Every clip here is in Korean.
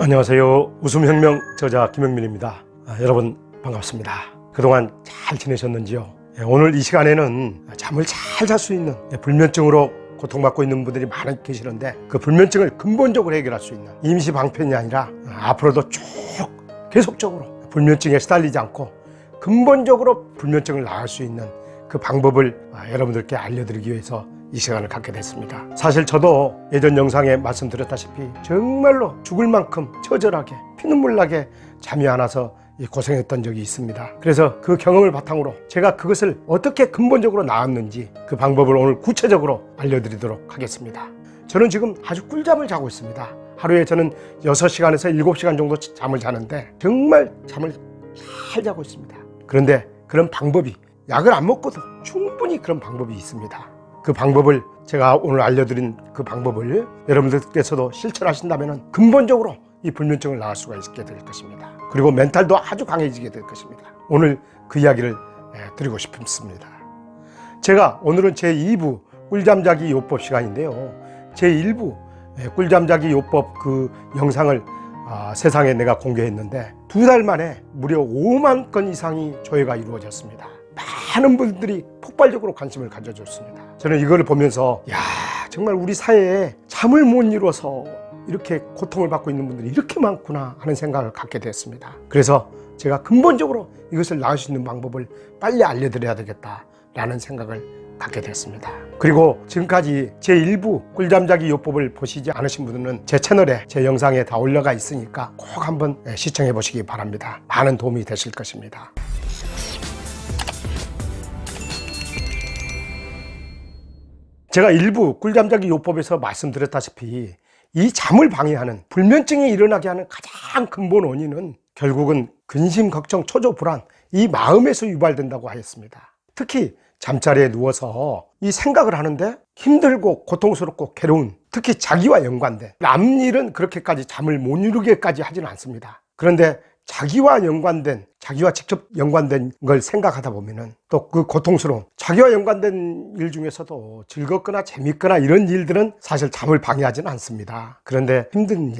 안녕하세요. 웃음혁명 저자 김영민입니다. 여러분 반갑습니다. 그동안 잘 지내셨는지요? 오늘 이 시간에는 잠을 잘 잘 수 있는, 불면증으로 고통받고 있는 분들이 많이 계시는데 그 불면증을 근본적으로 해결할 수 있는, 임시 방편이 아니라 앞으로도 쭉 계속적으로 불면증에 시달리지 않고 근본적으로 불면증을 나을 수 있는 그 방법을 여러분들께 알려드리기 위해서 이 시간을 갖게 됐습니다. 사실 저도 예전 영상에 말씀드렸다시피 정말로 죽을 만큼 처절하게 피눈물 나게 잠이 안 와서 고생했던 적이 있습니다. 그래서 그 경험을 바탕으로 제가 그것을 어떻게 근본적으로 나았는지 그 방법을 오늘 구체적으로 알려드리도록 하겠습니다. 저는 지금 아주 꿀잠을 자고 있습니다. 하루에 저는 6시간에서 7시간 정도 잠을 자는데 정말 잠을 잘 자고 있습니다. 그런데 그런 방법이, 약을 안 먹고도 충분히 그런 방법이 있습니다. 그 방법을, 제가 오늘 알려드린 그 방법을 여러분들께서도 실천하신다면 근본적으로 이 불면증을 나을 수가 있게 될 것입니다. 그리고 멘탈도 아주 강해지게 될 것입니다. 오늘 그 이야기를 드리고 싶습니다. 제가 오늘은 제2부 꿀잠 자기 요법 시간인데요, 제1부 꿀잠 자기 요법 그 영상을 세상에 내가 공개했는데 2달 만에 무려 5만 건 이상이 조회가 이루어졌습니다. 많은 분들이 폭발적으로 관심을 가져줬습니다. 저는 이걸 보면서 정말 우리 사회에 잠을 못 이뤄서 이렇게 고통을 받고 있는 분들이 이렇게 많구나 하는 생각을 갖게 됐습니다. 그래서 제가 근본적으로 이것을 나을 수 있는 방법을 빨리 알려드려야 되겠다라는 생각을 갖게 됐습니다. 그리고 지금까지 제1부 꿀잠 자기 요법을 보시지 않으신 분들은 제 채널에, 제 영상에 다 올라가 있으니까 꼭 한번 시청해 보시기 바랍니다. 많은 도움이 되실 것입니다. 제가 일부 꿀잠 자기 요법에서 말씀드렸다시피 이 잠을 방해하는, 불면증이 일어나게 하는 가장 근본 원인은 결국은 근심, 걱정, 초조, 불안, 이 마음에서 유발된다고 하였습니다. 특히 잠자리에 누워서 이 생각을 하는데 힘들고 고통스럽고 괴로운, 특히 자기와 연관된, 남 일은 그렇게까지 잠을 못 이루게까지 하지는 않습니다. 그런데 자기와 연관된, 자기와 직접 연관된 걸 생각하다 보면은 또 그 고통스러운, 자기와 연관된 일 중에서도 즐겁거나 재밌거나 이런 일들은 사실 잠을 방해하지는 않습니다. 그런데 힘든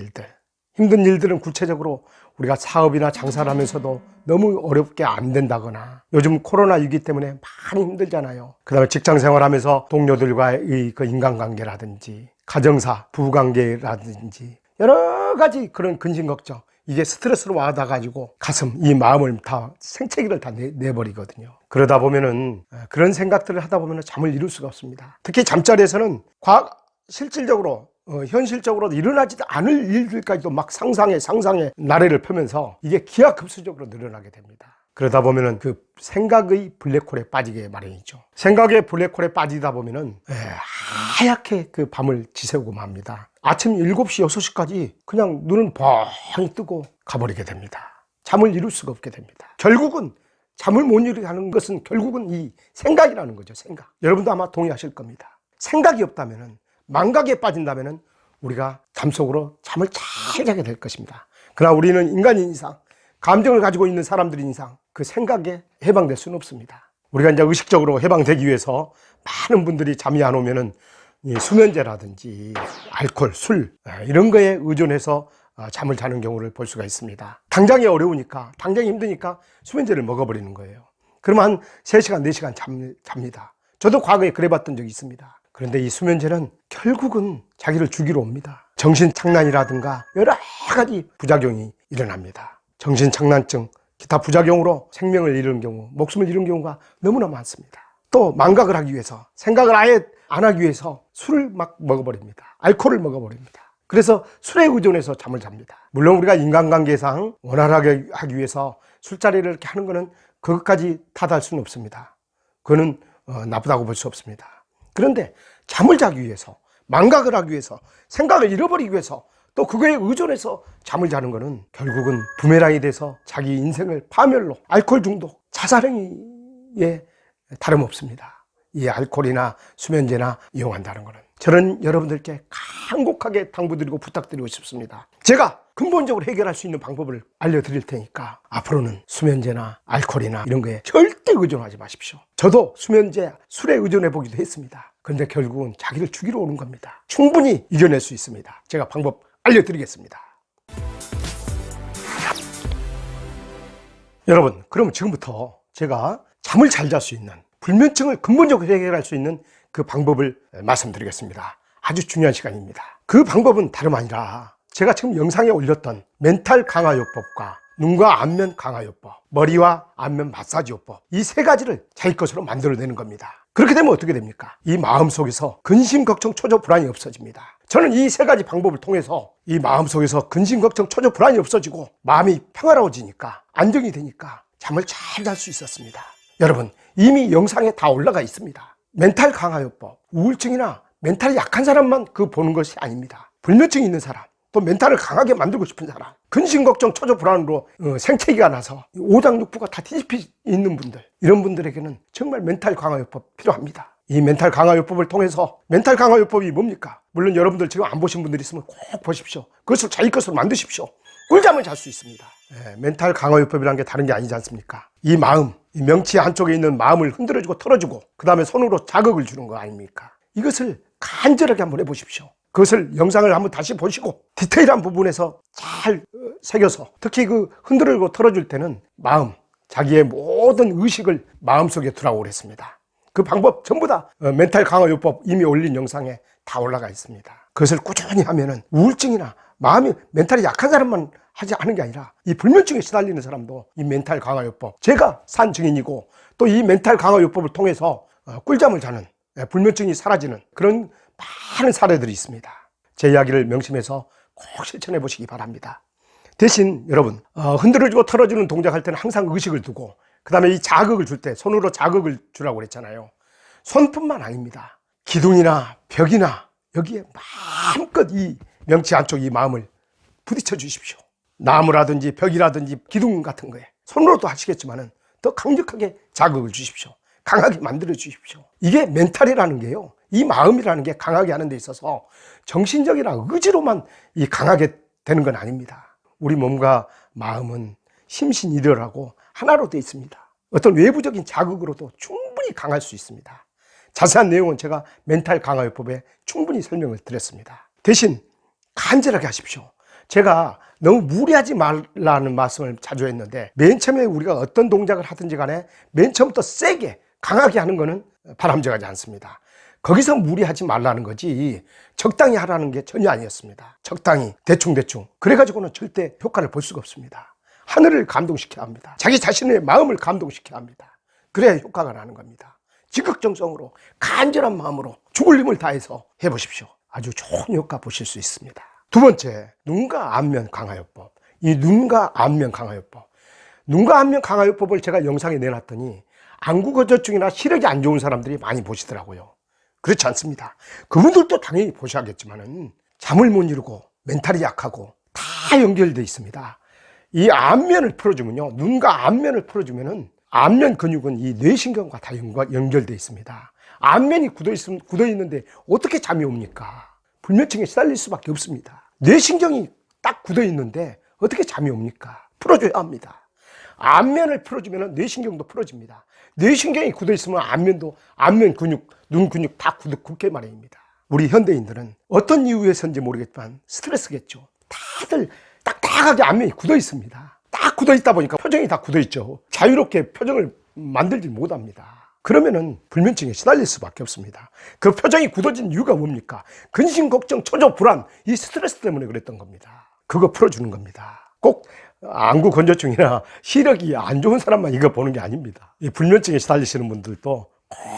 일들은 구체적으로 우리가 사업이나 장사를 하면서도 너무 어렵게 안 된다거나, 요즘 코로나 위기 때문에 많이 힘들잖아요. 그 다음에 직장 생활하면서 동료들과의 그 인간관계라든지 가정사, 부부관계라든지 여러 가지 그런 근심, 걱정, 이게 스트레스로 와닿아가지고 가슴, 이 마음을 다, 생채기를 다 내버리거든요. 그러다 보면은, 그런 생각들을 하다 보면은 잠을 이룰 수가 없습니다. 특히 잠자리에서는 실질적으로 현실적으로 일어나지도 않을 일들까지도 막 상상에 나래를 펴면서 이게 기하급수적으로 늘어나게 됩니다. 그러다 보면은 그 생각의 블랙홀에 빠지게 마련이죠. 생각의 블랙홀에 빠지다 보면은 하얗게 그 밤을 지새우고 맙니다. 아침 7시, 6시까지 그냥 눈은 뻥이 뜨고 가버리게 됩니다. 잠을 이룰 수가 없게 됩니다. 결국은 잠을 못 이루게 하는 것은 결국은 이 생각이라는 거죠. 생각. 여러분도 아마 동의하실 겁니다. 생각이 없다면은, 망각에 빠진다면은 우리가 잠속으로 잠을 잘 자게 될 것입니다. 그러나 우리는 인간인 이상, 감정을 가지고 있는 사람들인 이상 그 생각에 해방될 수는 없습니다. 우리가 이제 의식적으로 해방되기 위해서 많은 분들이 잠이 안 오면은 수면제라든지 알코올, 술 이런 거에 의존해서 잠을 자는 경우를 볼 수가 있습니다. 당장이 어려우니까, 당장이 힘드니까 수면제를 먹어버리는 거예요. 그러면 한 3시간, 4시간 잡니다. 저도 과거에 그래봤던 적이 있습니다. 그런데 이 수면제는 결국은 자기를 죽이러 옵니다. 정신착란이라든가 여러 가지 부작용이 일어납니다. 정신착란증, 기타 부작용으로 생명을 잃은 경우, 목숨을 잃은 경우가 너무나 많습니다. 또 망각을 하기 위해서, 생각을 아예 안 하기 위해서 술을 막 먹어버립니다. 알코올을 먹어버립니다. 그래서 술에 의존해서 잠을 잡니다. 물론 우리가 인간관계상 원활하게 하기 위해서 술자리를 이렇게 하는 거는 그것까지 탓할 수는 없습니다. 그거는 나쁘다고 볼 수 없습니다. 그런데 잠을 자기 위해서, 망각을 하기 위해서, 생각을 잃어버리기 위해서 또 그거에 의존해서 잠을 자는 거는 결국은 부메랑이 돼서 자기 인생을 파멸로, 알코올 중독, 자살행위에 다름없습니다. 이 알코올이나 수면제나 이용한다는 거는. 저는 여러분들께 간곡하게 당부드리고 부탁드리고 싶습니다. 제가 근본적으로 해결할 수 있는 방법을 알려드릴 테니까 앞으로는 수면제나 알코올이나 이런 거에 절대 의존하지 마십시오. 저도 수면제, 술에 의존해 보기도 했습니다. 그런데 결국은 자기를 죽이러 오는 겁니다. 충분히 이겨낼 수 있습니다. 제가 방법 알려드리겠습니다. 여러분, 그럼 지금부터 제가 잠을 잘 잘 수 있는, 불면증을 근본적으로 해결할 수 있는 그 방법을 말씀드리겠습니다. 아주 중요한 시간입니다. 그 방법은 다름 아니라 제가 지금 영상에 올렸던 멘탈 강화요법과 눈과 안면 강화요법, 머리와 안면 마사지요법, 이 세 가지를 자기 것으로 만들어내는 겁니다. 그렇게 되면 어떻게 됩니까? 이 마음속에서 근심, 걱정, 초조, 불안이 없어집니다. 저는 이 세 가지 방법을 통해서 이 마음속에서 근심, 걱정, 초조, 불안이 없어지고 마음이 평화로워지니까, 안정이 되니까 잠을 잘 잘 수 있었습니다. 여러분, 이미 영상에 다 올라가 있습니다. 멘탈 강화요법, 우울증이나 멘탈이 약한 사람만 그 보는 것이 아닙니다. 불면증이 있는 사람, 또 멘탈을 강하게 만들고 싶은 사람, 근심, 걱정, 초조, 불안으로 생채기가 나서 오장육부가 다 뒤집히 있는 분들, 이런 분들에게는 정말 멘탈 강화요법 필요합니다. 이 멘탈 강화요법을 통해서, 멘탈 강화요법이 뭡니까? 물론 여러분들 지금 안 보신 분들이 있으면 꼭 보십시오. 그것을 자기 것으로 만드십시오. 꿀잠을 잘 수 있습니다. 멘탈 강화요법이라는 게 다른 게 아니지 않습니까? 이 마음, 이 명치 안쪽에 있는 마음을 흔들어주고 털어주고 그 다음에 손으로 자극을 주는 거 아닙니까? 이것을 간절하게 한번 해보십시오. 그것을 영상을 한번 다시 보시고 디테일한 부분에서 잘 새겨서, 특히 그 흔들고 털어줄 때는 마음, 자기의 모든 의식을 마음속에 두라고 그랬습니다. 그 방법 전부 다 멘탈 강화요법 이미 올린 영상에 다 올라가 있습니다. 그것을 꾸준히 하면은 우울증이나 마음이, 멘탈이 약한 사람만 하지 않은 게 아니라 이 불면증에 시달리는 사람도 이 멘탈 강화요법, 제가 산 증인이고 또 이 멘탈 강화요법을 통해서 꿀잠을 자는, 불면증이 사라지는 그런 많은 사례들이 있습니다. 제 이야기를 명심해서 꼭 실천해 보시기 바랍니다. 대신 여러분, 흔들어주고 털어주는 동작할 때는 항상 의식을 두고, 그 다음에 이 자극을 줄 때 손으로 자극을 주라고 그랬잖아요. 손뿐만 아닙니다. 기둥이나 벽이나 여기에 마음껏 이 명치 안쪽 이 마음을 부딪혀 주십시오. 나무라든지 벽이라든지 기둥 같은 거에 손으로도 하시겠지만은 더 강력하게 자극을 주십시오. 강하게 만들어 주십시오. 이게 멘탈이라는 게요, 이 마음이라는 게 강하게 하는 데 있어서 정신적이나 의지로만 이 강하게 되는 건 아닙니다. 우리 몸과 마음은 심신일혈하고 하나로 되어 있습니다. 어떤 외부적인 자극으로도 충분히 강할 수 있습니다. 자세한 내용은 제가 멘탈 강화요법에 충분히 설명을 드렸습니다. 대신 간절하게 하십시오. 제가 너무 무리하지 말라는 말씀을 자주 했는데, 맨 처음에 우리가 어떤 동작을 하든지 간에 맨 처음부터 세게 강하게 하는 거는 바람직하지 않습니다. 거기서 무리하지 말라는 거지 적당히 하라는 게 전혀 아니었습니다. 적당히 대충대충 그래가지고는 절대 효과를 볼 수가 없습니다. 하늘을 감동시켜야 합니다. 자기 자신의 마음을 감동시켜야 합니다. 그래야 효과가 나는 겁니다. 지극정성으로 간절한 마음으로 죽을 힘을 다해서 해보십시오. 아주 좋은 효과 보실 수 있습니다. 두 번째, 눈과 안면 강화요법. 이 눈과 안면 강화요법, 눈과 안면 강화요법을 제가 영상에 내놨더니 안구거저증이나 시력이 안 좋은 사람들이 많이 보시더라고요. 그렇지 않습니다. 그분들도 당연히 보셔야겠지만은 잠을 못 이루고 멘탈이 약하고 다 연결되어 있습니다. 이 안면을 풀어주면요, 눈과 안면을 풀어주면은 안면 근육은 이 뇌신경과 다 연결되어 있습니다. 안면이 굳어 있는데 어떻게 잠이 옵니까? 불면증에 시달릴 수밖에 없습니다. 뇌신경이 딱 굳어 있는데 어떻게 잠이 옵니까? 풀어줘야 합니다. 안면을 풀어주면 뇌신경도 풀어집니다. 뇌신경이 굳어 있으면 안면도, 안면 근육, 눈 근육 다 굳게 마련입니다. 우리 현대인들은 어떤 이유에서인지 모르겠지만 스트레스겠죠. 다들 딱딱하게 안면이 굳어 있습니다. 딱 굳어 있다 보니까 표정이 다 굳어 있죠. 자유롭게 표정을 만들지 못합니다. 그러면은 불면증에 시달릴 수밖에 없습니다. 그 표정이 굳어진 이유가 뭡니까? 근심, 걱정, 초조, 불안, 이 스트레스 때문에 그랬던 겁니다. 그거 풀어주는 겁니다. 꼭 안구 건조증이나 시력이 안 좋은 사람만 이거 보는 게 아닙니다. 이 불면증에 시달리시는 분들도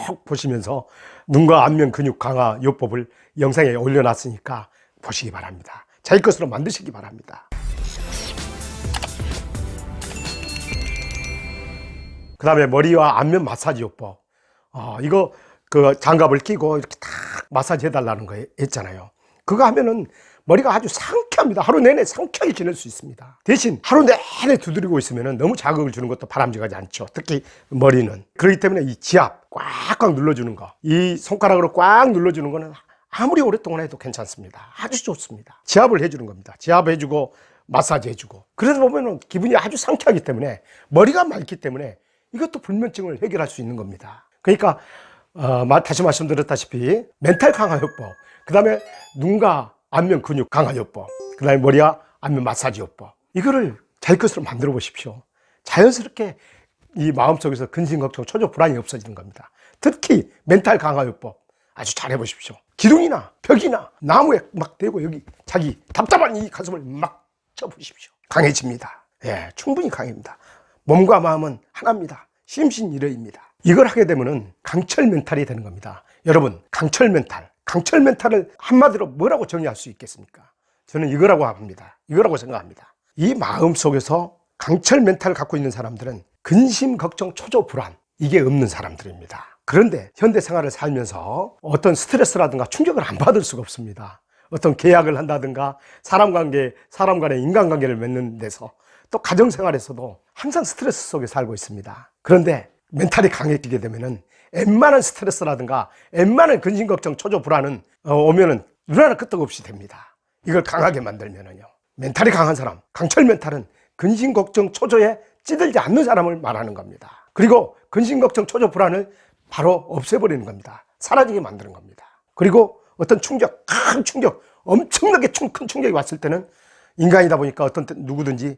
꼭 보시면서 눈과 안면 근육 강화 요법을 영상에 올려놨으니까 보시기 바랍니다. 자기 것으로 만드시기 바랍니다. 그 다음에 머리와 안면 마사지 요법. 이거 그 장갑을 끼고 이렇게 딱 마사지 해달라는 거 했잖아요. 그거 하면은 머리가 아주 상쾌합니다. 하루 내내 상쾌하게 지낼 수 있습니다. 대신 하루 내내 두드리고 있으면은 너무 자극을 주는 것도 바람직하지 않죠. 특히 머리는. 그렇기 때문에 이 지압 꽉꽉 눌러주는 거, 이 손가락으로 꽉 눌러주는 거는 아무리 오랫동안 해도 괜찮습니다. 아주 좋습니다. 지압을 해주는 겁니다. 지압해주고 마사지 해주고. 그래서 보면은 기분이 아주 상쾌하기 때문에, 머리가 맑기 때문에 이것도 불면증을 해결할 수 있는 겁니다. 그러니까 다시 말씀드렸다시피 멘탈 강화요법, 그 다음에 눈과 안면 근육 강화요법, 그 다음에 머리와 안면 마사지요법, 이거를 자기 것으로 만들어 보십시오. 자연스럽게 이 마음속에서 근심, 걱정, 초조, 불안이 없어지는 겁니다. 특히 멘탈 강화요법 아주 잘 해보십시오. 기둥이나 벽이나 나무에 막 대고 여기 자기 답답한 이 가슴을 막 쳐보십시오. 강해집니다. 예, 충분히 강해집니다. 몸과 마음은 하나입니다. 심신일회입니다. 이걸 하게 되면은 강철 멘탈이 되는 겁니다. 여러분, 강철 멘탈을 한마디로 뭐라고 정의할 수 있겠습니까? 저는 이거라고 합니다. 이거라고 생각합니다. 이 마음 속에서 강철 멘탈을 갖고 있는 사람들은 근심, 걱정, 초조, 불안 이게 없는 사람들입니다. 그런데 현대 생활을 살면서 어떤 스트레스라든가 충격을 안 받을 수가 없습니다. 어떤 계약을 한다든가 사람 간의 인간관계를 맺는 데서 또 가정생활에서도 항상 스트레스 속에 살고 있습니다. 그런데 멘탈이 강해지게 되면은 웬만한 스트레스라든가 웬만한 근심, 걱정, 초조, 불안은 오면은 눈하나 끄떡없이 됩니다. 이걸 강하게 만들면은요. 멘탈이 강한 사람, 강철 멘탈은 근심, 걱정, 초조에 찌들지 않는 사람을 말하는 겁니다. 그리고 근심, 걱정, 초조, 불안을 바로 없애버리는 겁니다. 사라지게 만드는 겁니다. 그리고 어떤 충격, 큰 충격, 엄청나게 큰 충격이 왔을 때는 인간이다 보니까 어떤 때 누구든지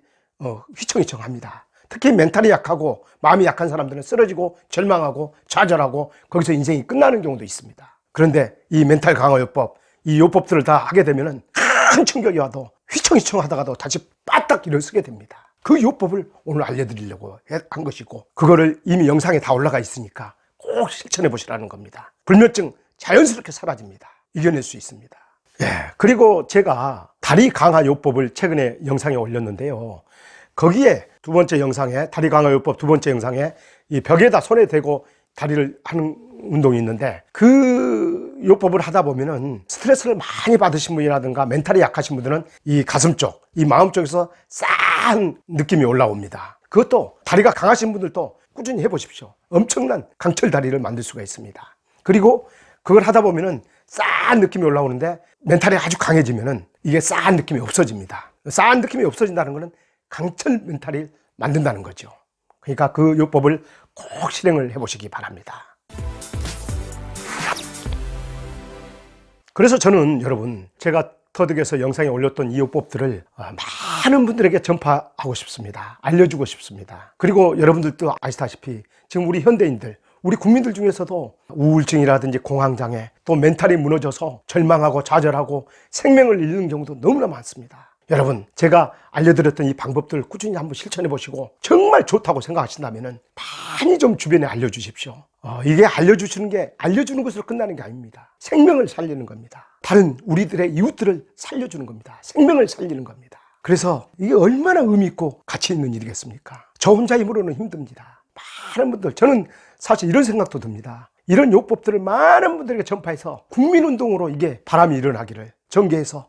휘청휘청합니다. 특히 멘탈이 약하고 마음이 약한 사람들은 쓰러지고 절망하고 좌절하고 거기서 인생이 끝나는 경우도 있습니다. 그런데 이 멘탈 강화요법, 이 요법들을 다 하게 되면은 큰 충격이 와도 휘청휘청 하다가도 다시 빠딱 일어서게 됩니다. 그 요법을 오늘 알려드리려고 한 것이고, 그거를 이미 영상에 다 올라가 있으니까 꼭 실천해 보시라는 겁니다. 불면증 자연스럽게 사라집니다. 이겨낼 수 있습니다. 예, 그리고 제가 다리 강화 요법을 최근에 영상에 올렸는데요. 거기에 두 번째 영상에, 다리 강화 요법 두 번째 영상에 이 벽에다 손에 대고 다리를 하는 운동이 있는데, 그 요법을 하다 보면은 스트레스를 많이 받으신 분이라든가 멘탈이 약하신 분들은 이 가슴 쪽, 이 마음 쪽에서 싸한 느낌이 올라옵니다. 그것도 다리가 강하신 분들도 꾸준히 해보십시오. 엄청난 강철 다리를 만들 수가 있습니다. 그리고 그걸 하다 보면은 싸한 느낌이 올라오는데, 멘탈이 아주 강해지면은 이게 싸한 느낌이 없어집니다. 싸한 느낌이 없어진다는 거는 강철 멘탈을 만든다는 거죠. 그러니까 그 요법을 꼭 실행을 해보시기 바랍니다. 그래서 저는 여러분, 제가 터득에서 영상에 올렸던 이 요법들을 많은 분들에게 전파하고 싶습니다. 알려주고 싶습니다. 그리고 여러분들도 아시다시피 지금 우리 현대인들, 우리 국민들 중에서도 우울증이라든지 공황장애, 또 멘탈이 무너져서 절망하고 좌절하고 생명을 잃는 경우도 너무나 많습니다. 여러분, 제가 알려드렸던 이 방법들 꾸준히 한번 실천해 보시고 정말 좋다고 생각하신다면 많이 좀 주변에 알려주십시오. 이게 알려주는 것으로 끝나는 게 아닙니다. 생명을 살리는 겁니다. 다른 우리들의 이웃들을 살려주는 겁니다. 생명을 살리는 겁니다. 그래서 이게 얼마나 의미 있고 가치 있는 일이겠습니까? 저 혼자 힘으로는 힘듭니다. 많은 분들, 저는 사실 이런 생각도 듭니다. 이런 요법들을 많은 분들에게 전파해서 국민운동으로 이게 바람이 일어나기를 전개해서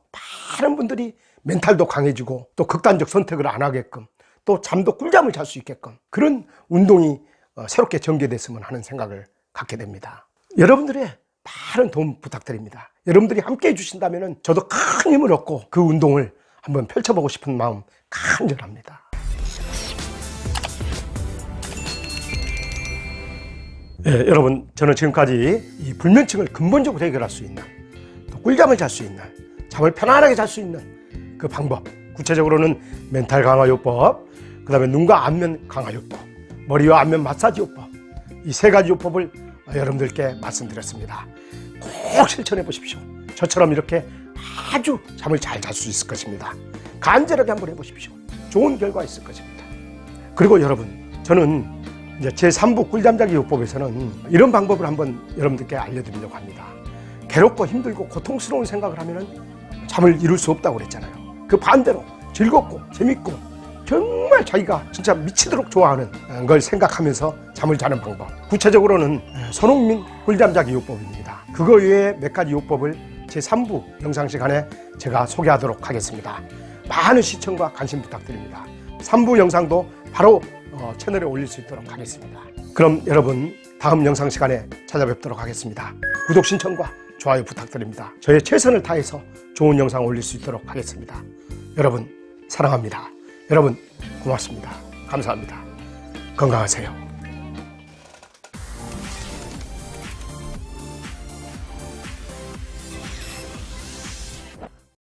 많은 분들이 멘탈도 강해지고 또 극단적 선택을 안 하게끔, 또 잠도 꿀잠을 잘 수 있게끔 그런 운동이 새롭게 전개됐으면 하는 생각을 갖게 됩니다. 여러분들의 많은 도움 부탁드립니다. 여러분들이 함께 해주신다면 저도 큰 힘을 얻고 그 운동을 한번 펼쳐보고 싶은 마음 간절합니다. 예, 여러분, 저는 지금까지 이 불면증을 근본적으로 해결할 수 있는, 또 꿀잠을 잘 수 있는, 잠을 편안하게 잘 수 있는 그 방법, 구체적으로는 멘탈 강화 요법, 그 다음에 눈과 안면 강화 요법, 머리와 안면 마사지 요법, 이 세 가지 요법을 여러분들께 말씀드렸습니다. 꼭 실천해 보십시오. 저처럼 이렇게 아주 잠을 잘 잘 수 있을 것입니다. 간절하게 한번 해보십시오. 좋은 결과 있을 것입니다. 그리고 여러분, 저는 이제 제3부 꿀잠 자기 요법에서는 이런 방법을 한번 여러분들께 알려드리려고 합니다. 괴롭고 힘들고 고통스러운 생각을 하면은 잠을 이룰 수 없다고 그랬잖아요. 그 반대로 즐겁고 재밌고 정말 자기가 진짜 미치도록 좋아하는 걸 생각하면서 잠을 자는 방법, 구체적으로는 손흥민 꿀잠 자기 요법입니다. 그거 외에 몇 가지 요법을 제3부 영상 시간에 제가 소개하도록 하겠습니다. 많은 시청과 관심 부탁드립니다. 3부 영상도 바로 채널에 올릴 수 있도록 하겠습니다. 그럼 여러분, 다음 영상 시간에 찾아뵙도록 하겠습니다. 구독 신청과 좋아요 부탁드립니다. 저의 최선을 다해서 좋은 영상 올릴 수 있도록 하겠습니다. 여러분 사랑합니다. 여러분 고맙습니다. 감사합니다. 건강하세요.